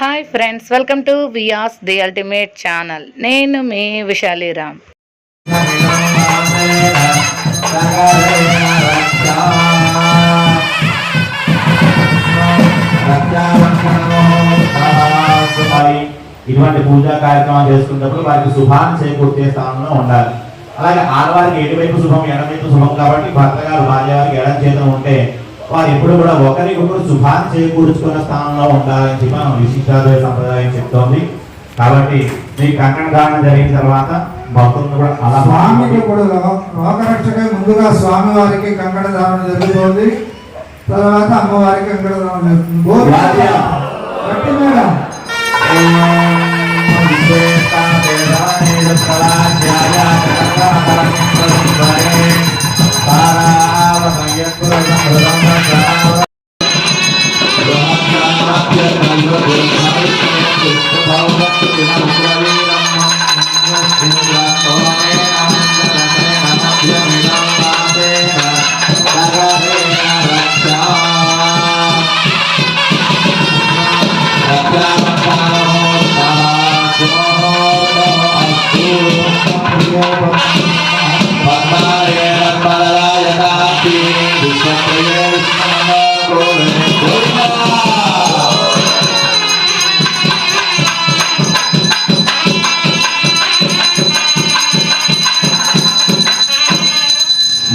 Hi friends, welcome to వియాస్ the ultimate channel. నేను మీ విశాలీరామ్. ఇటువంటి పూజా కార్యక్రమాలు చేసుకున్నప్పుడు వారికి శుభాన్ని చేకూర్చే స్థానంలో ఉండాలి. అలాగే ఆడవారికి ఎటువైపు శుభం, ఎడవైపు శుభం కాబట్టి భర్త గారు భార్య గారికి ఎడం చేతం ఉంటే వారు ఎప్పుడు కూడా ఒకరికొకరు శుభాన్ని చేకూర్చుకున్న స్థానంలో ఉండాలని చెప్పి మనం విశిష్టాద్వైత సంప్రదాయం చెప్తోంది. కాబట్టి మీ కంకణ ధారణ జరిగిన తర్వాత భక్తులను కూడా అలా స్వామికి కూడా లోకరక్షక ముందుగా స్వామి వారికి కంకణ ధారణ జరుగుతోంది. తర్వాత అమ్మవారికి కంకణ ధారణ జరుగుతుంది.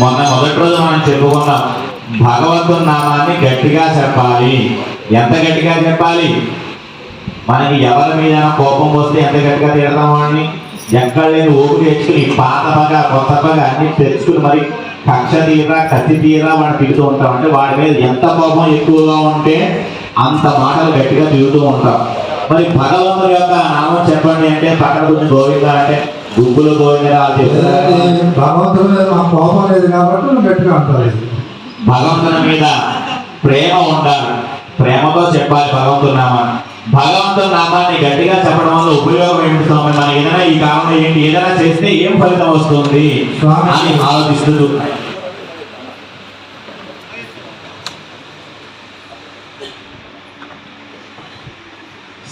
మొన్న మొదటి రోజు మనం చెప్పుకున్నాం, భగవంతుని నామాన్ని గట్టిగా చెప్పాలి. ఎంత గట్టిగా చెప్పాలి? మనకి ఎవరి మీద కోపం వస్తే ఎంత గట్టిగా తిడతాం అని ఎక్కడ లేని ఓపు తెచ్చుకుని పాత పగ కొత్త పగ అన్ని తెచ్చుకుని మరి కక్ష తీరా కత్తి తీరా వాడు తిడుతూ ఉంటాం. అంటే వాడి మీద ఎంత కోపం ఎక్కువగా ఉంటే అంత మాటలు గట్టిగా తిరుగుతూ ఉంటాం. మరి భగవంతుడి యొక్క నామం చెప్పండి అంటే పక్కన కొంచెం గోవింద అంటే గుబ్బులు గోవింద భగవంతుడి మీద మా కోపం లేదు కాబట్టి గట్టిగా అంటారు. భగవంతుని మీద ప్రేమ ఉండాలి, ప్రేమతో చెప్పాలి భగవంతుని నామాన్ని. భగవంతుని నామాన్ని గట్టిగా చెప్పడం వల్ల ఉపయోగం ఏంటి స్వామి? మనకి ఏదైనా ఈ కాలంలో ఏంటి, ఏదైనా చేస్తే ఏం ఫలితం వస్తుంది అని ఆలోచిస్తూ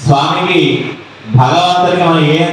స్వామికి భగవంతుడికి మనం ఏం